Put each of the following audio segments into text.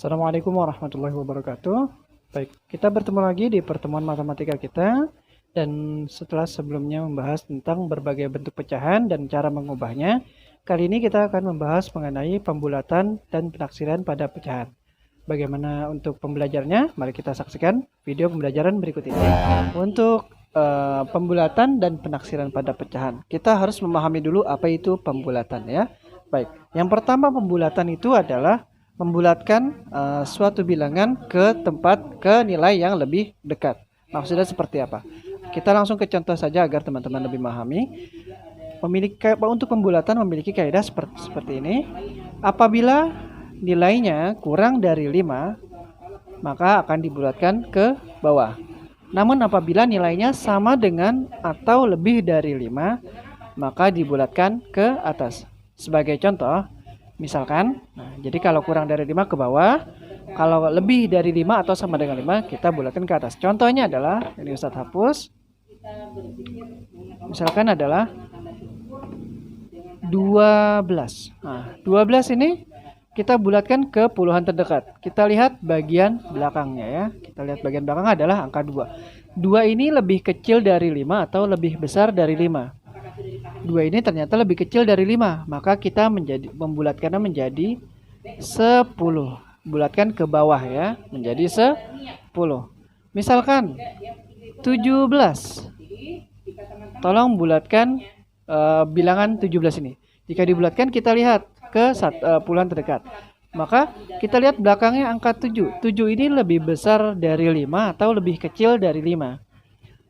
Assalamualaikum warahmatullahi wabarakatuh. Baik, kita bertemu lagi di pertemuan matematika kita. Dan setelah sebelumnya membahas tentang berbagai bentuk pecahan dan cara mengubahnya, kali ini kita akan membahas mengenai pembulatan dan penaksiran pada pecahan. Bagaimana untuk pembelajarnya? Mari kita saksikan video pembelajaran berikut ini. Untuk pembulatan dan penaksiran pada pecahan, kita harus memahami dulu apa itu pembulatan ya. Baik, yang pertama pembulatan itu adalah membulatkan suatu bilangan ke nilai yang lebih dekat. Maksudnya seperti apa? Kita langsung ke contoh saja agar teman-teman lebih memahami. Untuk pembulatan memiliki kaidah seperti ini. Apabila nilainya kurang dari 5, maka akan dibulatkan ke bawah. Namun apabila nilainya sama dengan atau lebih dari 5, maka dibulatkan ke atas. Sebagai contoh, misalkan, jadi kalau kurang dari 5 ke bawah, kalau lebih dari 5 atau sama dengan 5, kita bulatkan ke atas. Contohnya adalah, ini Ustadz hapus. Misalkan adalah 12. Nah, 12 ini kita bulatkan ke puluhan terdekat. Kita lihat bagian belakangnya ya. Kita lihat bagian belakang adalah angka 2. 2 ini lebih kecil dari 5 atau lebih besar dari 5. 2 ini ternyata lebih kecil dari 5, maka kita membulatkannya menjadi 10. Bulatkan ke bawah ya, menjadi 10. Misalkan 17. Tolong bulatkan bilangan 17 ini. Jika dibulatkan kita lihat ke puluhan terdekat. Maka kita lihat belakangnya angka 7. 7 ini lebih besar dari 5 atau lebih kecil dari 5.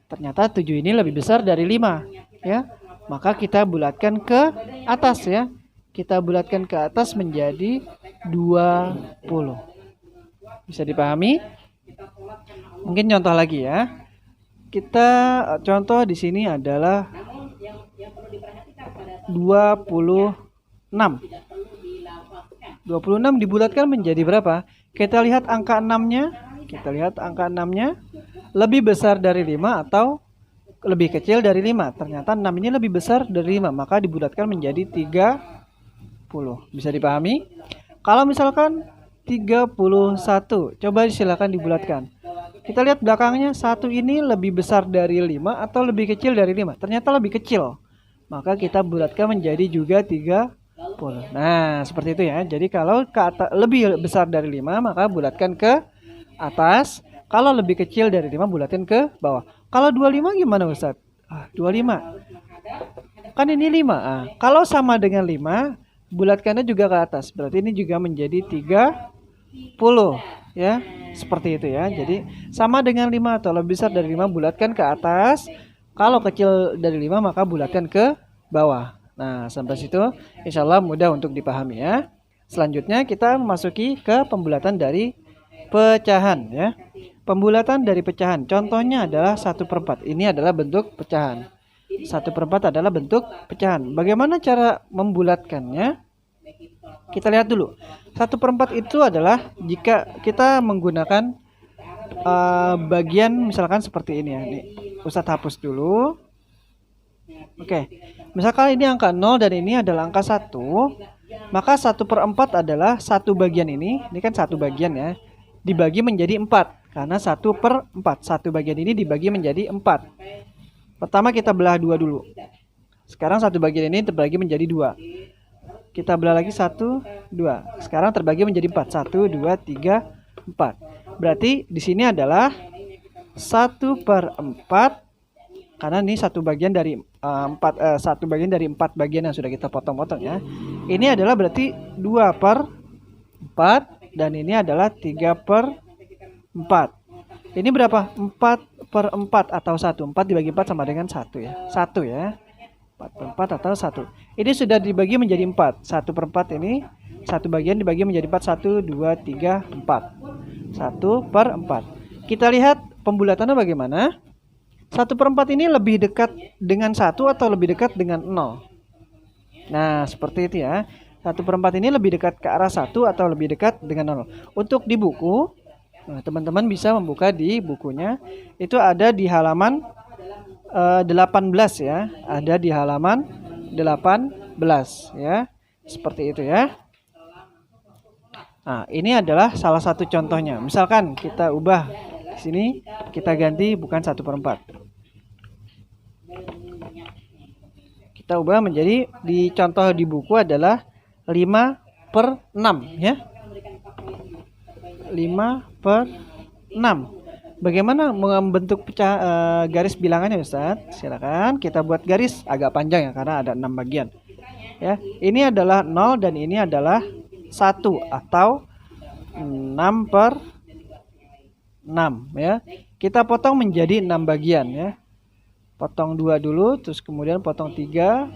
Ternyata 7 ini lebih besar dari 5 ya. Maka kita bulatkan ke atas ya. Kita bulatkan ke atas menjadi 20. Bisa dipahami? Mungkin contoh lagi ya. Kita contoh di sini adalah 26. 26 dibulatkan menjadi berapa? Kita lihat angka 6-nya. Kita lihat angka 6-nya lebih besar dari 5 atau lebih kecil dari 5. Ternyata 6 ini lebih besar dari 5, maka dibulatkan menjadi 30. Bisa dipahami? Kalau misalkan 31, coba silakan dibulatkan. Kita lihat belakangnya, 1 ini lebih besar dari 5 atau lebih kecil dari 5. Ternyata lebih kecil. Maka kita bulatkan menjadi juga 30. Nah, seperti itu ya. Jadi kalau ke atas, lebih besar dari 5, maka bulatkan ke atas. Kalau lebih kecil dari 5, bulatkan ke bawah. Kalau 25 gimana Ustaz? 25. Kan ini 5. Kalau sama dengan 5, bulatkannya juga ke atas. Berarti ini juga menjadi 30 ya. Seperti itu ya. Jadi sama dengan 5 atau lebih besar dari 5, bulatkan ke atas. Kalau kecil dari 5, maka bulatkan ke bawah. Nah, sampai situ insya Allah mudah untuk dipahami ya. Selanjutnya kita memasuki ke pembulatan dari pecahan ya. Pembulatan dari pecahan, contohnya adalah 1/4. Ini adalah bentuk pecahan. 1/4 adalah bentuk pecahan. Bagaimana cara membulatkannya? Kita lihat dulu. 1/4 itu adalah jika kita menggunakan bagian misalkan seperti ini ya. Nih, Ustadz hapus dulu. Oke. Misalkan ini angka 0 dan ini adalah angka 1. Maka 1/4 adalah satu bagian ini. Ini kan satu bagian ya. Dibagi menjadi 4. Karena 1/4. Satu bagian ini dibagi menjadi 4. Pertama kita belah 2 dulu. Sekarang satu bagian ini terbagi menjadi 2. Kita belah lagi 1, 2. Sekarang terbagi menjadi 4. 1, 2, 3, 4. Berarti di sini adalah 1/4. Karena ini satu bagian dari 4 bagian yang sudah kita potong-potong ya. Ini adalah berarti 2/4. Dan ini adalah 3/4. Ini berapa? 4/4 atau 1. 4 dibagi 4 sama dengan 1 ya. 1 ya. 4/4 atau 1. Ini sudah dibagi menjadi 4. 1/4 ini satu bagian dibagi menjadi 4. 1, 2, 3, 4. 1/4. Kita lihat pembulatannya bagaimana. 1/4 ini lebih dekat dengan 1 atau lebih dekat dengan 0. Nah, seperti itu ya. 1/4 ini lebih dekat ke arah 1 atau lebih dekat dengan 0. Untuk di buku, teman-teman bisa membuka di bukunya. Itu ada di halaman 18 ya. Ada di halaman 18 ya. Seperti itu ya. Nah, ini adalah salah satu contohnya. Misalkan kita ubah di sini, kita ganti bukan 1/4. Kita ubah menjadi, di contoh di buku adalah 5/6 ya. 5/6. Bagaimana membentuk garis bilangannya, Ustadz? Silakan kita buat garis agak panjang ya karena ada 6 bagian. Ya, ini adalah 0 dan ini adalah 1 atau 6/6 ya. Kita potong menjadi 6 bagian ya. Potong 2 dulu, terus kemudian potong 3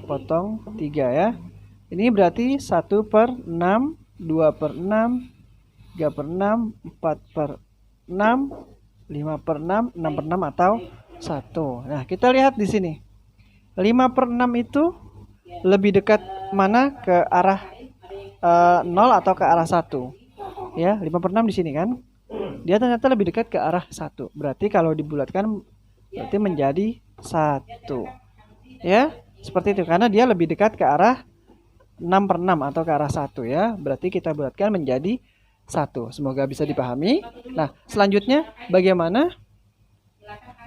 ya. Ini berarti 1/6, 2/6, 3/6, 4/6, 5/6, 6/6 atau 1. Nah, kita lihat di sini. 5/6 itu lebih dekat mana, ke arah 0 atau ke arah 1? Ya, 5/6 di sini kan. Dia ternyata lebih dekat ke arah 1. Berarti kalau dibulatkan berarti menjadi 1. Ya, seperti itu karena dia lebih dekat ke arah 6/6 atau ke arah 1 ya. Berarti kita bulatkan menjadi 1. Semoga bisa dipahami. Nah, selanjutnya bagaimana?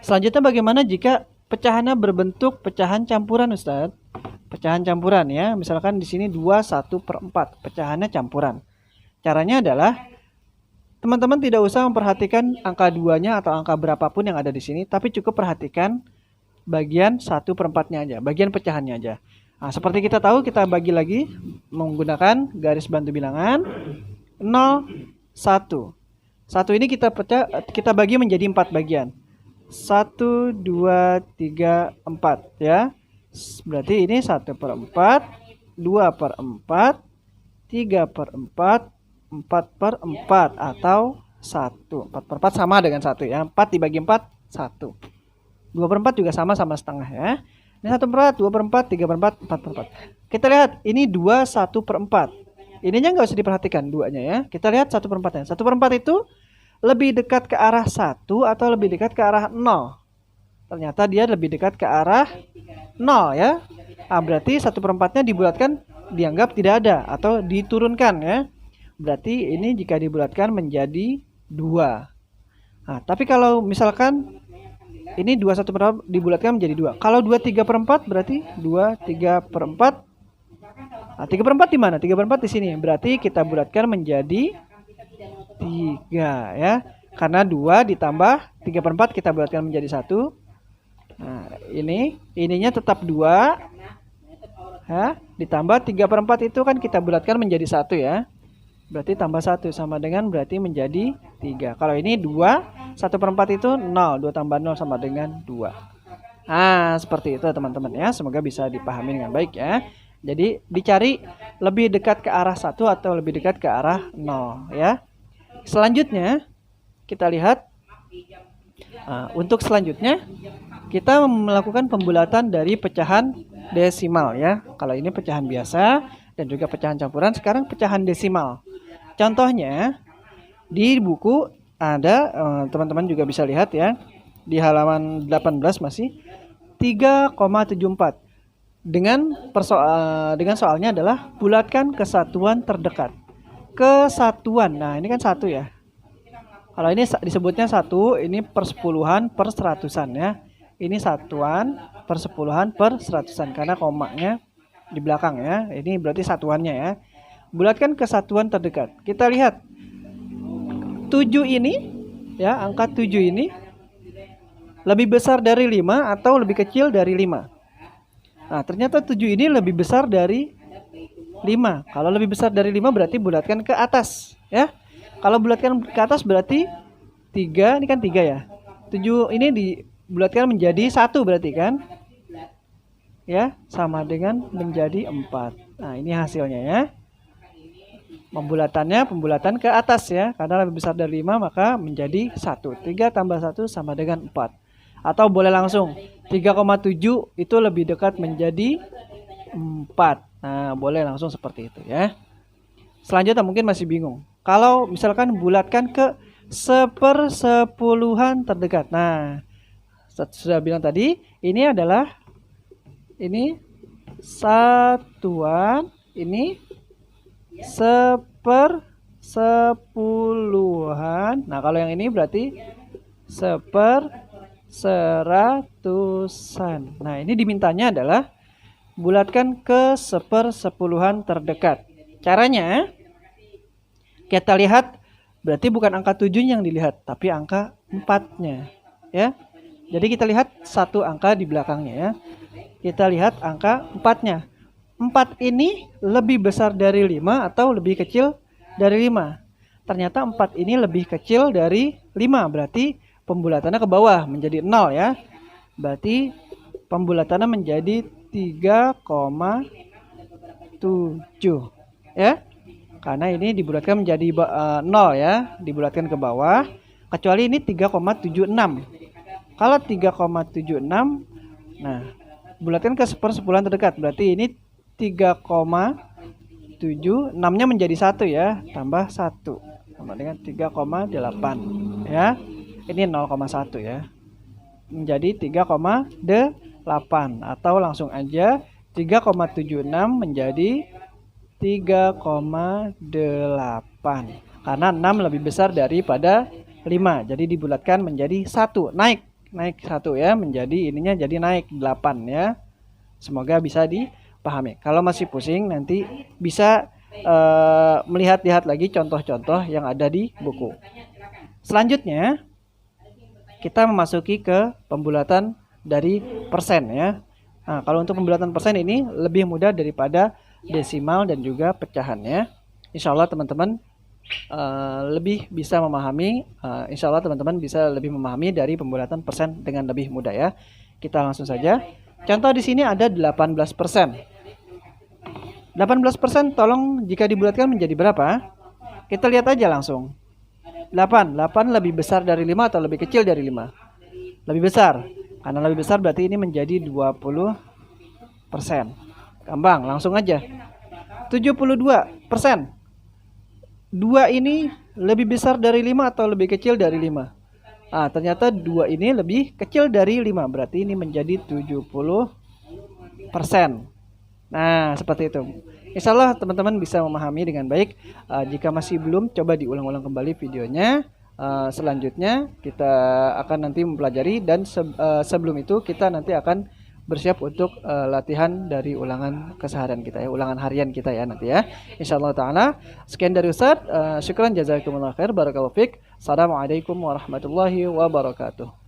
Selanjutnya bagaimana jika pecahannya berbentuk pecahan campuran, Ustadz? Pecahan campuran ya. Misalkan di sini 2 1/4, pecahannya campuran. Caranya adalah teman-teman tidak usah memperhatikan angka 2-nya atau angka berapapun yang ada di sini, tapi cukup perhatikan bagian 1/4-nya aja, bagian pecahannya aja. Nah, seperti kita tahu, kita bagi lagi menggunakan garis bantu bilangan 0 1. 1 ini kita bagi menjadi 4 bagian. 1 2 3 4 ya. Berarti ini 1/4, 2/4, 3/4, 4/4 atau 1. 4/4 sama dengan 1 ya. 4 dibagi 4, 1. 2/4 juga sama setengah ya. Ini 1/4, 2/4, 3/4, 4/4. Kita lihat ini 2 1/4. Ininya nggak usah diperhatikan 2-nya ya. Kita lihat 1/4-nya. 1/4 itu lebih dekat ke arah 1 atau lebih dekat ke arah 0? Ternyata dia lebih dekat ke arah 0 ya. Nah, berarti 1/4-nya dibulatkan, dianggap tidak ada atau diturunkan ya. Berarti ini jika dibulatkan menjadi 2. Nah, tapi kalau misalkan ini 2 1/4 dibulatkan menjadi 2. Kalau 2 3/4 berarti 2 3/4. Nah, 3/4 di mana? 3/4 di sini. Berarti kita bulatkan menjadi 3 ya. Karena 2 ditambah 3/4 kita bulatkan menjadi 1. Nah, ininya tetap 2 ya, ditambah 3/4 itu kan kita bulatkan menjadi 1 ya. Berarti tambah 1 sama dengan berarti menjadi 3. Kalau ini 2, 1/4 itu 0. 2 tambah 0 sama dengan 2. Nah, seperti itu teman-teman ya. Semoga bisa dipahami dengan baik ya. Jadi dicari lebih dekat ke arah 1 atau lebih dekat ke arah 0 ya. Selanjutnya kita lihat, untuk selanjutnya kita melakukan pembulatan dari pecahan desimal ya. Kalau ini pecahan biasa dan juga pecahan campuran, sekarang pecahan desimal. Contohnya di buku ada, teman-teman juga bisa lihat ya, di halaman 18 masih 3,74. Dengan soalnya adalah bulatkan kesatuan terdekat. Kesatuan. Nah, ini kan 1 ya. Kalau ini disebutnya 1, ini persepuluhan per seratusan ya. Ini satuan persepuluhan per seratusan karena komanya di belakang ya. Ini berarti satuannya ya. Bulatkan kesatuan terdekat. Kita lihat 7 ini ya, angka 7 ini lebih besar dari 5 atau lebih kecil dari 5. Nah, ternyata 7 ini lebih besar dari 5. Kalau lebih besar dari 5 berarti bulatkan ke atas ya. Kalau bulatkan ke atas berarti 3, ini kan 3 ya. 7 ini dibulatkan menjadi 1 berarti kan? Ya, sama dengan menjadi 4. Nah, ini hasilnya ya. Pembulatan ke atas ya. Karena lebih besar dari 5 maka menjadi 1. 3 tambah 1 sama dengan 4. Atau boleh langsung 3,7 itu lebih dekat menjadi 4. Nah, boleh langsung seperti itu ya. Selanjutnya mungkin masih bingung. Kalau misalkan bulatkan ke sepersepuluhan terdekat. Nah, sudah bilang tadi, ini adalah satuan, ini sepuluhan. Nah, kalau yang ini berarti seratusan. Nah, ini dimintanya adalah bulatkan ke sepersepuluhan terdekat. Caranya, kita lihat berarti bukan angka 7 yang dilihat, tapi angka 4-nya. Ya. Jadi kita lihat satu angka di belakangnya ya. Kita lihat angka 4-nya. 4 ini lebih besar dari 5 atau lebih kecil dari 5. Ternyata 4 ini lebih kecil dari 5. Berarti pembulatannya ke bawah menjadi 0 ya. Berarti pembulatannya menjadi 3,7 ya. Karena ini dibulatkan menjadi 0 ya, dibulatkan ke bawah. Kecuali ini 3,76. Kalau 3,76, nah bulatkan ke sepersepuluhan terdekat. Berarti ini 3,7, 6-nya menjadi 1 ya, tambah 1 sama dengan 3,8 ya. Ini 0,1 ya, menjadi 3,8 atau langsung aja 3,76 menjadi 3,8 karena 6 lebih besar daripada 5. Jadi dibulatkan menjadi 1, naik 1 ya, menjadi ininya jadi naik 8 ya. Semoga bisa dipahami. Kalau masih pusing nanti bisa melihat-lihat lagi contoh-contoh yang ada di buku. Selanjutnya kita memasuki ke pembulatan dari persen ya. Nah, kalau untuk pembulatan persen ini lebih mudah daripada desimal dan juga pecahannya. Insya Allah teman-teman lebih bisa memahami. Insya Allah teman-teman bisa lebih memahami dari pembulatan persen dengan lebih mudah ya. Kita langsung saja. Contoh di sini ada 18%. 18% tolong jika dibulatkan menjadi berapa? Kita lihat aja langsung. 8 lebih besar dari 5 atau lebih kecil dari 5? Lebih besar. Karena lebih besar berarti ini menjadi 20%. Gampang, langsung aja. 72%. 2 ini lebih besar dari 5 atau lebih kecil dari 5? Ternyata 2 ini lebih kecil dari 5. Berarti ini menjadi 70%. Nah, seperti itu. Insya Allah teman-teman bisa memahami dengan baik. Jika masih belum, coba diulang-ulang kembali videonya. Selanjutnya kita akan nanti mempelajari dan sebelum itu kita nanti akan bersiap untuk latihan dari ulangan keseharian kita ya, ulangan harian kita ya nanti ya. Insyaallah taala. Sekian dari Ustaz. Syukran jazakumullah khair. Barakallahu fiik. Assalamualaikum warahmatullahi wabarakatuh.